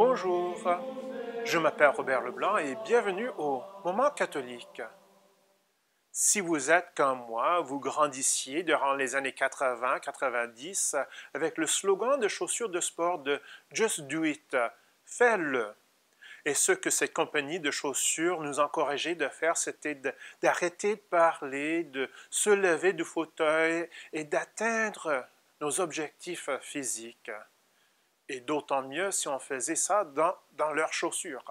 Bonjour, je m'appelle Robert Leblanc et bienvenue au Moment catholique. Si vous êtes comme moi, vous grandissiez durant les années 80-90 avec le slogan de chaussures de sport de Just Do It, fais-le. Et ce que cette compagnie de chaussures nous encourageait de faire, c'était d'arrêter de parler, de se lever du fauteuil et d'atteindre nos objectifs physiques. Et d'autant mieux si on faisait ça dans leurs chaussures.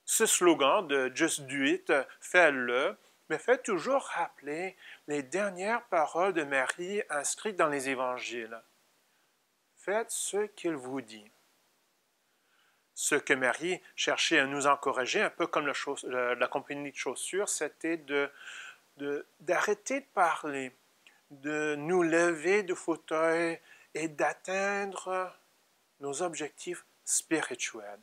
Ce slogan de Just Do It, fais-le, me fait toujours rappeler les dernières paroles de Marie inscrites dans les évangiles. Faites ce qu'il vous dit. Ce que Marie cherchait à nous encourager, un peu comme la compagnie de chaussures, c'était d'arrêter de parler, de nous lever du fauteuil et d'atteindre nos objectifs spirituels.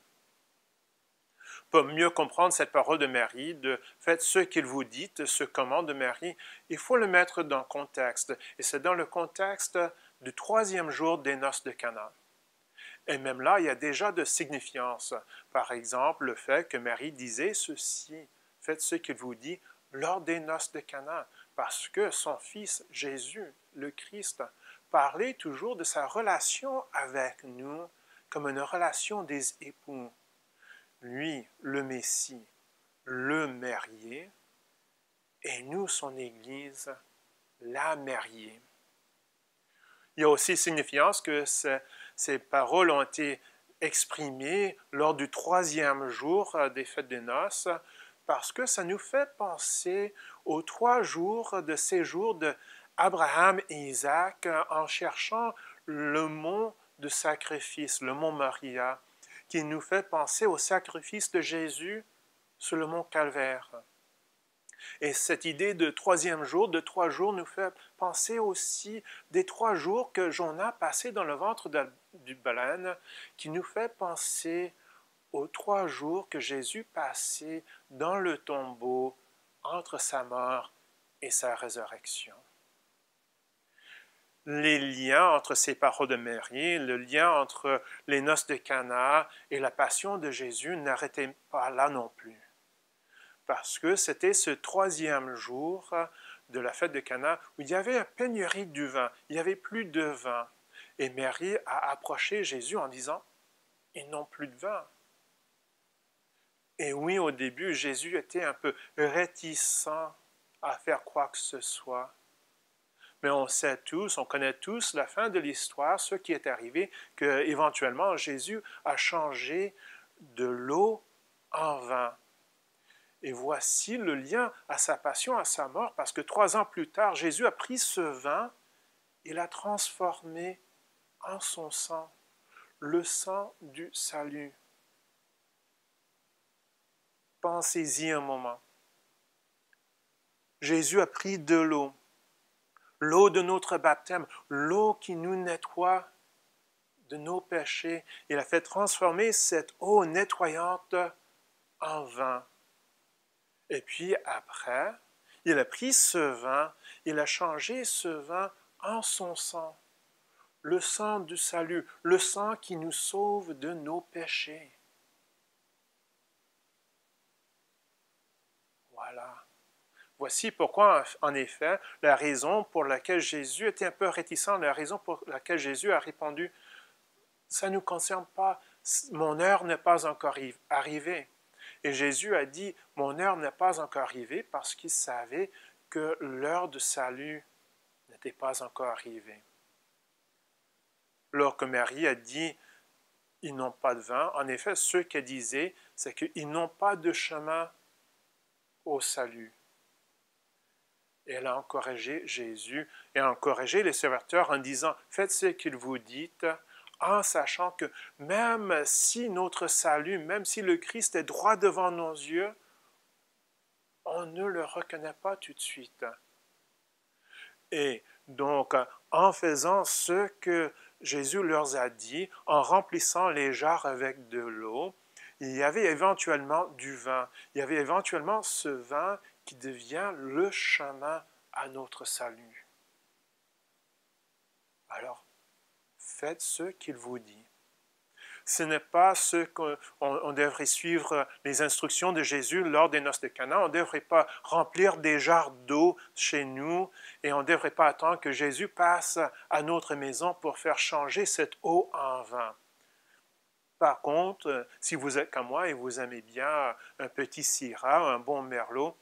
Pour mieux comprendre cette parole de Marie, de faites ce qu'il vous dit, ce commande de Marie, il faut le mettre dans le contexte. Et c'est dans le contexte du 3e jour des noces de Cana. Et même là, il y a déjà de signifiance. Par exemple, le fait que Marie disait ceci, faites ce qu'il vous dit lors des noces de Cana, parce que son fils Jésus, le Christ, parlait toujours de sa relation avec nous comme une relation des époux. Lui, le Messie, le marié, et nous, son Église, la mariée. Il y a aussi signifiance que ces paroles ont été exprimées lors du 3e jour des fêtes des noces, parce que ça nous fait penser aux 3 jours de séjour d'Abraham et Isaac en cherchant le mont de sacrifice, le mont Moria, qui nous fait penser au sacrifice de Jésus sur le mont Calvaire. Et cette idée de 3e jour, de 3 jours, nous fait penser aussi des 3 jours que Jonas passait dans le ventre du baleine, qui nous fait penser aux 3 jours que Jésus passait dans le tombeau entre sa mort et sa résurrection. Les liens entre ces paroles de Marie, le lien entre les noces de Cana et la passion de Jésus n'arrêtaient pas là non plus. Parce que c'était ce 3e jour de la fête de Cana où il y avait une pénurie du vin, il n'y avait plus de vin. Et Marie a approché Jésus en disant « Ils n'ont plus de vin ». Et oui, au début, Jésus était un peu réticent à faire quoi que ce soit. Mais on sait tous, on connaît tous la fin de l'histoire, ce qui est arrivé, qu'éventuellement Jésus a changé de l'eau en vin. Et voici le lien à sa passion, à sa mort, parce que 3 ans plus tard, Jésus a pris ce vin et l'a transformé en son sang, le sang du salut. Pensez-y un moment. Jésus a pris de l'eau de notre baptême, l'eau qui nous nettoie de nos péchés. Il a fait transformer cette eau nettoyante en vin. Et puis après, il a pris ce vin, il a changé ce vin en son sang, le sang du salut, le sang qui nous sauve de nos péchés. Voilà. Voici pourquoi, en effet, la raison pour laquelle Jésus était un peu réticent, la raison pour laquelle Jésus a répondu « Ça ne nous concerne pas, mon heure n'est pas encore arrivée ». Et Jésus a dit « Mon heure n'est pas encore arrivée » parce qu'il savait que l'heure de salut n'était pas encore arrivée. Lorsque Marie a dit « Ils n'ont pas de vin », en effet, ce qu'elle disait, c'est qu'ils n'ont pas de chemin au salut. Et elle a encouragé Jésus et a encouragé les serviteurs en disant « Faites ce qu'il vous dit », en sachant que même si notre salut, même si le Christ est droit devant nos yeux, on ne le reconnaît pas tout de suite. Et donc, en faisant ce que Jésus leur a dit, en remplissant les jarres avec de l'eau, il y avait éventuellement du vin. Il y avait éventuellement ce vin qui devient le chemin à notre salut. Alors, faites ce qu'il vous dit. Ce n'est pas ce qu'on devrait suivre les instructions de Jésus lors des noces de Cana. On ne devrait pas remplir des jarres d'eau chez nous et on ne devrait pas attendre que Jésus passe à notre maison pour faire changer cette eau en vin. Par contre, si vous êtes comme moi et vous aimez bien un petit syrah, un bon merlot,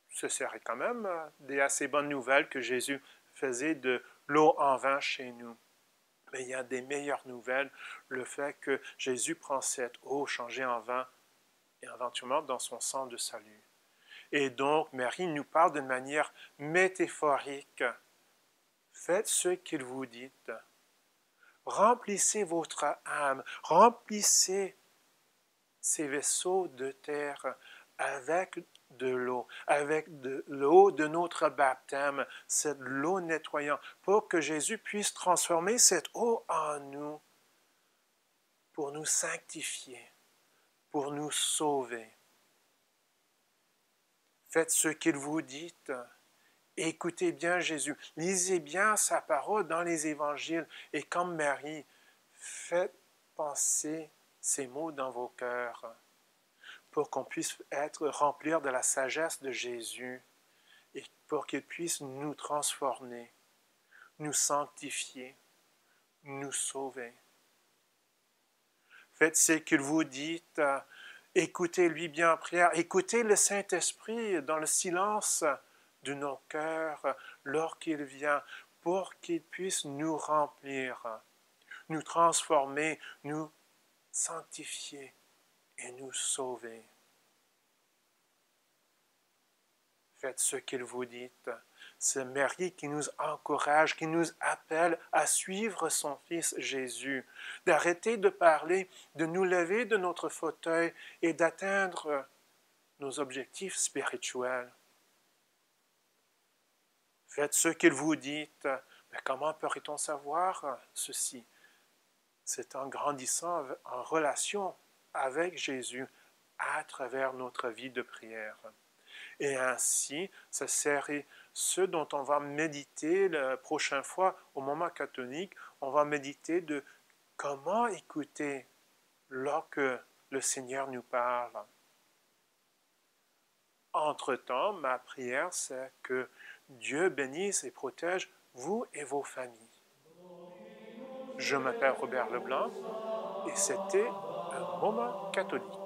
ce serait quand même des assez bonnes nouvelles que Jésus faisait de l'eau en vin chez nous. Mais il y a des meilleures nouvelles, le fait que Jésus prend cette eau changée en vin et éventuellement dans son sang de salut. Et donc, Marie nous parle de manière métaphorique. Faites ce qu'il vous dit. Remplissez votre âme, remplissez ces vaisseaux de terre avec de l'eau de notre baptême, cette eau nettoyante, pour que Jésus puisse transformer cette eau en nous, pour nous sanctifier, pour nous sauver. Faites ce qu'il vous dit. Écoutez bien Jésus, lisez bien sa parole dans les évangiles et comme Marie, faites penser ces mots dans vos cœurs pour qu'on puisse remplir de la sagesse de Jésus et pour qu'il puisse nous transformer, nous sanctifier, nous sauver. Faites ce qu'il vous dit, écoutez-lui bien en prière, écoutez le Saint-Esprit dans le silence de nos cœurs lorsqu'il vient, pour qu'il puisse nous remplir, nous transformer, nous sanctifier et nous sauver. Faites ce qu'il vous dit. C'est Marie qui nous encourage, qui nous appelle à suivre son Fils Jésus, d'arrêter de parler, de nous lever de notre fauteuil et d'atteindre nos objectifs spirituels. Faites ce qu'il vous dit. Mais comment pourrait-on savoir ceci? C'est en grandissant en relation avec Jésus à travers notre vie de prière. Et ainsi, ce serait ce dont on va méditer la prochaine fois au moment catholique. On va méditer de comment écouter lorsque le Seigneur nous parle. Entre-temps, ma prière, c'est que Dieu bénisse et protège vous et vos familles. Je m'appelle Robert Leblanc et c'était un moment catholique.